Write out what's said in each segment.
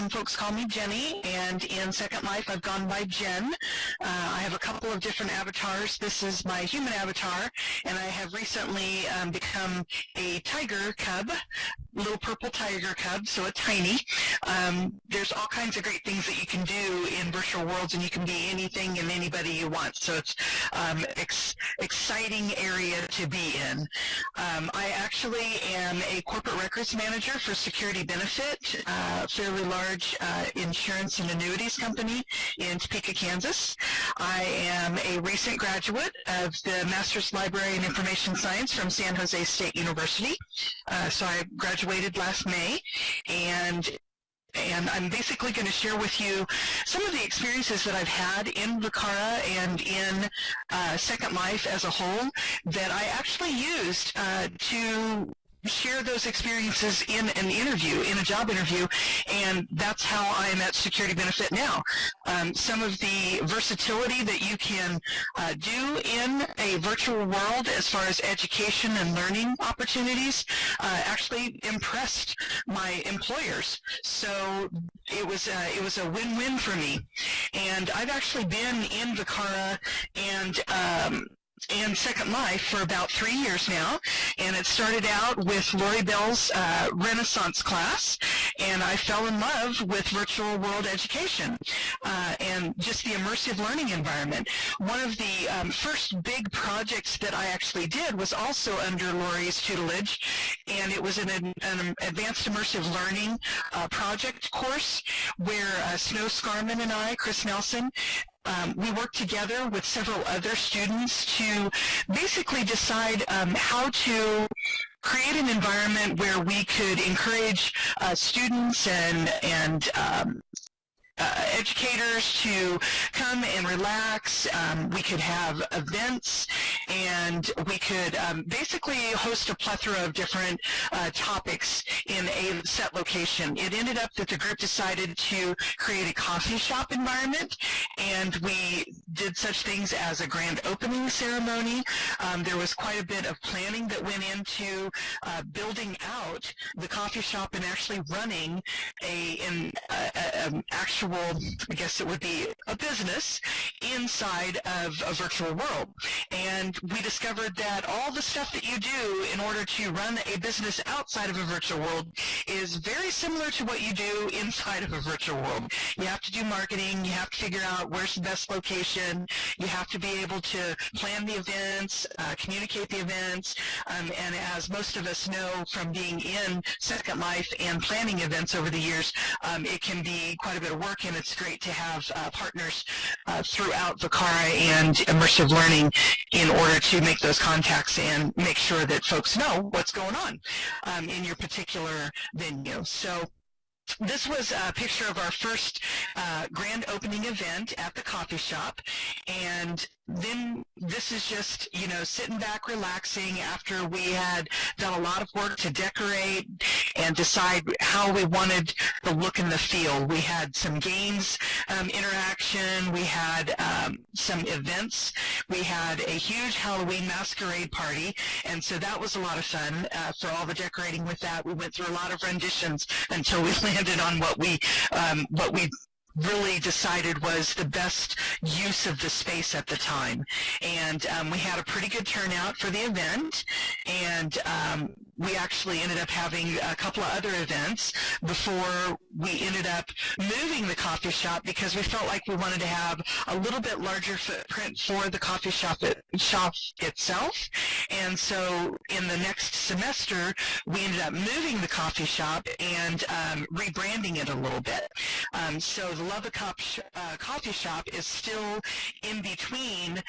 Some folks call me Jeni, and in Second Life I've gone by Jen. I have a couple of different avatars. This is my human avatar, and I have recently become a tiger cub, little purple tiger cub, so a tiny. There's all kinds of great things that you can do in virtual worlds, and you can be anything and anybody you want. So it's exciting area to be in. I actually am a corporate records manager for Security Benefit, a fairly large insurance and annuities company in Topeka, Kansas. I am a recent graduate of the Master's Library in Information Science from San Jose State University. So I graduated last May, and I'm basically going to share with you some of the experiences that I've had in VCARA and in Second Life as a whole that I actually used to share those experiences in an interview, in a job interview, and that's how I'm at Security Benefit now. Some of the versatility that you can do in a virtual world as far as education and learning opportunities actually impressed my employers. So it was a win-win for me. And I've actually been in VCARA and Second Life for about 3 years now, and it started out with Lori Bell's Renaissance class, and I fell in love with virtual world education and just the immersive learning environment. One of the first big projects that I actually did was also under Lori's tutelage, and it was an advanced immersive learning project course where Snow Scarman and I, Chris Nelson, we worked together with several other students to basically decide how to create an environment where we could encourage students and educators to come and relax. We could have events, and we could basically host a plethora of different topics in a set location. It ended up that the group decided to create a coffee shop environment, and we did such things as a grand opening ceremony. There was quite a bit of planning that went into building out the coffee shop and actually running an actual, I guess it would be a business inside of a virtual world. And we discovered that all the stuff that you do in order to run a business outside of a virtual world is very similar to what you do inside of a virtual world. You have to do marketing, you have to figure out where's the best location, you have to be able to plan the events, communicate the events, and as most of us know from being in Second Life and planning events over the years, it can be quite a bit of work, and it's great to have partners throughout VCARA and immersive learning in order to make those contacts and make sure that folks know what's going on in your particular venue. So this was a picture of our first grand opening event at the coffee shop, and then this is just, you know, sitting back, relaxing after we had done a lot of work to decorate and decide how we wanted the look and the feel. We had some games interaction, we had some events, we had a huge Halloween masquerade party, and so that was a lot of fun for all the decorating with that. We went through a lot of renditions until we landed on what we really decided was the best use of the space at the time. And we had a pretty good turnout for the event, and we actually ended up having a couple of other events before we ended up moving the coffee shop because we felt like we wanted to have a little bit larger footprint for the coffee shop itself. And so in the next semester, we ended up moving the coffee shop and rebranding it a little bit. So the Love a Coffee Shop is still in between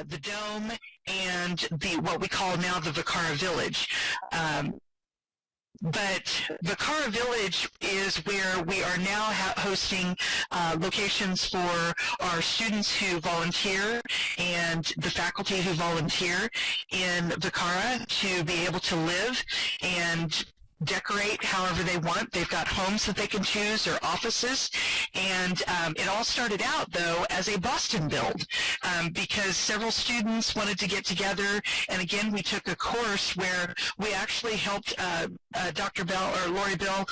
the Dome and what we call now the VCARA Village. But VCARA Village is where we are now hosting locations for our students who volunteer and the faculty who volunteer in VCARA to be able to live and decorate however they want. They've got homes that they can choose or offices. And it all started out, though, as a Boston build because several students wanted to get together. And again, we took a course where we actually helped Dr. Bell or Lori Bell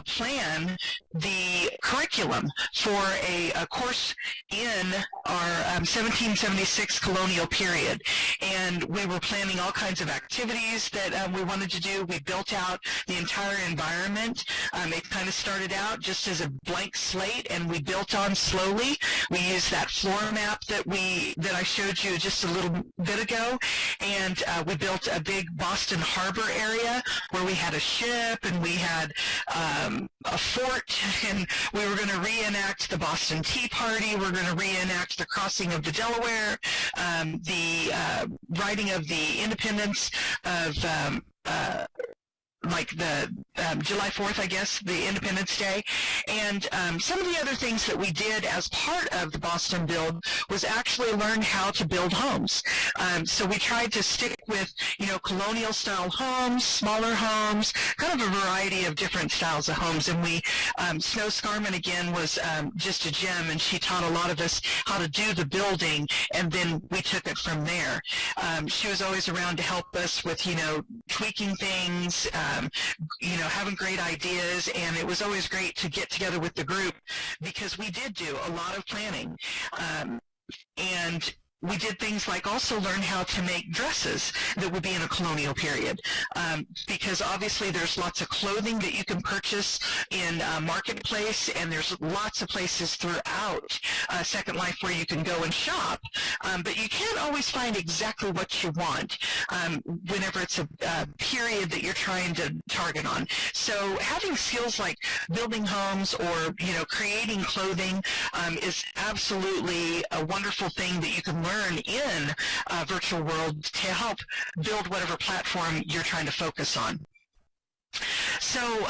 plan the curriculum for a course in our 1776 colonial period. And we were planning all kinds of activities that we wanted to do. We built out the entire environment. It kind of started out just as a blank slate, and we built on slowly. We used that floor map that I showed you just a little bit ago, and we built a big Boston Harbor area where we had a ship and we had a fort, and we were going to reenact the Boston Tea Party. We're going to reenact the crossing of the Delaware, the writing of the independence of like the July 4th, I guess, the Independence Day. And some of the other things that we did as part of the Boston build was actually learn how to build homes. So we tried to stick with, colonial style homes, smaller homes, kind of a variety of different styles of homes. And Snow Scarman again was just a gem, and she taught a lot of us how to do the building, and then we took it from there. She was always around to help us with, tweaking things, having great ideas, and it was always great to get together with the group because we did do a lot of planning. And we did things like also learn how to make dresses that would be in a colonial period, because obviously there's lots of clothing that you can purchase in Marketplace, and there's lots of places throughout Second Life where you can go and shop, but you can't always find exactly what you want whenever it's a period that you're trying to target on. So having skills like building homes or creating clothing is absolutely a wonderful thing that you can learn in a virtual world to help build whatever platform you're trying to focus on. So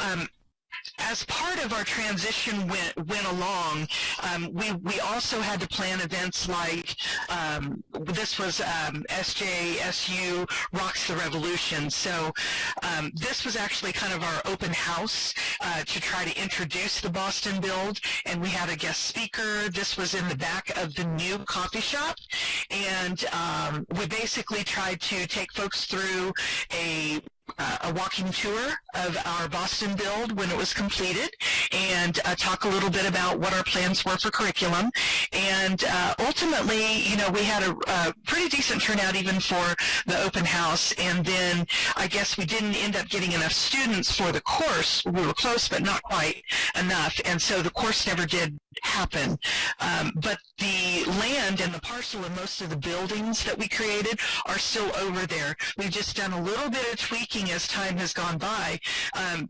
as part of our transition went along, we also had to plan events like this was SJSU Rocks the Revolution. So this was actually kind of our open house to try to introduce the Boston build, and we had a guest speaker. This was in the back of the new coffee shop, and we basically tried to take folks through a walking tour of our Boston build when it was completed, and talk a little bit about what our plans were for curriculum. And ultimately, we had a pretty decent turnout even for the open house, and then I guess we didn't end up getting enough students for the course. We were close, but not quite enough, and so the course never did happen. But the land and the parcel and most of the buildings that we created are still over there. We've just done a little bit of tweaking as time has gone by.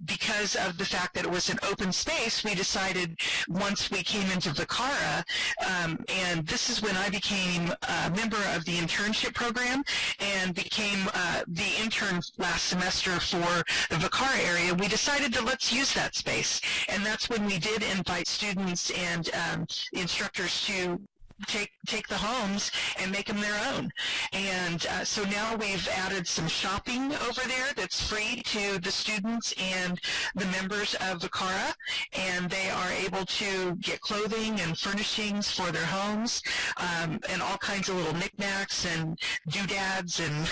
Because of the fact that it was an open space, we decided once we came into VCARA, and this is when I became a member of the internship program and became the intern last semester for the VCARA area, we decided to let's use that space. And that's when we did invite students and instructors to take the homes and make them their own. And so now we've added some shopping over there that's free to the students and the members of VCARA, and they are able to get clothing and furnishings for their homes, and all kinds of little knickknacks and doodads, and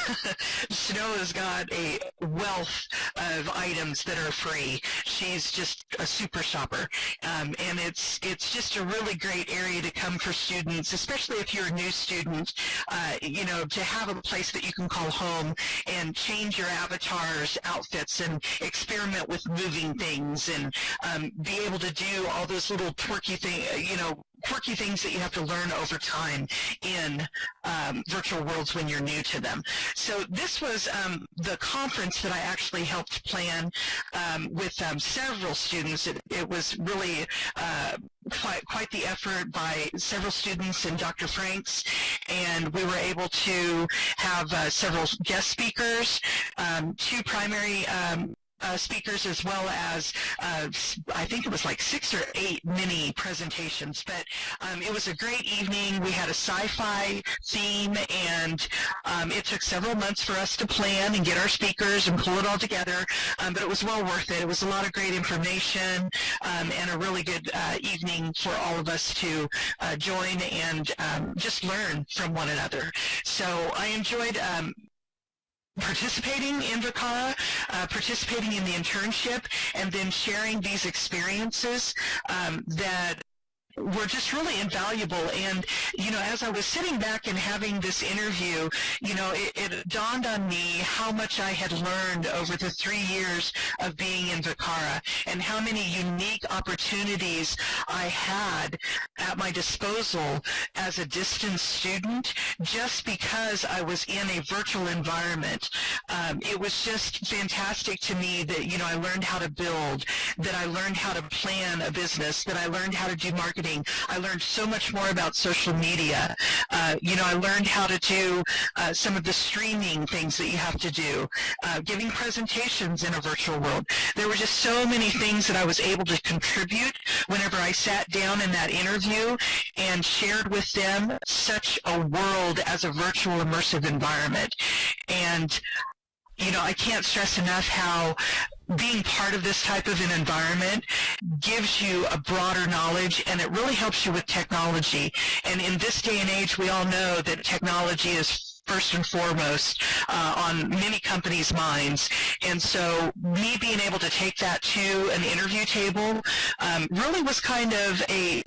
Snow has got a wealth of items that are free. She's just a super shopper, and it's just a really great area to come for students, especially if you're a new student, to have a place that you can call home and change your avatar's outfits and experiment with moving things and be able to do all those little quirky things that you have to learn over time in virtual worlds when you're new to them. So this was the conference that I actually helped plan with several students. It was really quite the effort by several students and Dr. Franks, and we were able to have several guest speakers, two primary speakers, as well as I think it was like 6 or 8 mini presentations. But it was a great evening. We had a sci-fi theme, and it took several months for us to plan and get our speakers and pull it all together, but it was well worth it. It was a lot of great information and a really good evening for all of us to join and just learn from one another. So I enjoyed participating in VCARA, participating in the internship, and then sharing these experiences that were just really invaluable. And, you know, as I was sitting back and having this interview, you know, it dawned on me how much I had learned over the 3 years of being in VCARA, and how many unique opportunities I had at my disposal as a distance student, just because I was in a virtual environment. It was just fantastic to me that, you know, I learned how to build, that I learned how to plan a business, that I learned how to do marketing. I learned so much more about social media. You know, I learned how to do some of the streaming things that you have to do, giving presentations in a virtual world. There were just so many things that I was able to contribute whenever I sat down in that interview and shared with them such a world as a virtual immersive environment. And, you know, I can't stress enough how being part of this type of an environment gives you a broader knowledge, and it really helps you with technology. And in this day and age, we all know that technology is first and foremost on many companies' minds. And so me being able to take that to an interview table really was kind of a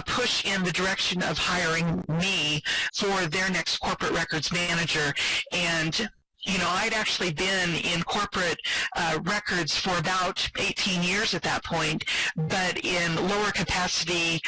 push in the direction of hiring me for their next corporate records manager. And you know, I'd actually been in corporate records for about 18 years at that point, but in lower capacity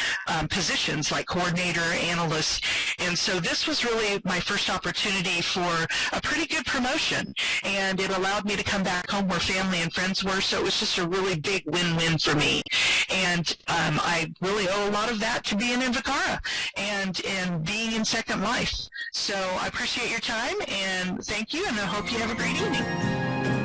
positions like coordinator, analyst. And so this was really my first opportunity for a pretty good promotion. And it allowed me to come back home where family and friends were. So it was just a really big win-win for me. And I really owe a lot of that to being in VCARA and being in Second Life. So I appreciate your time, and thank you, and I hope you have a great evening.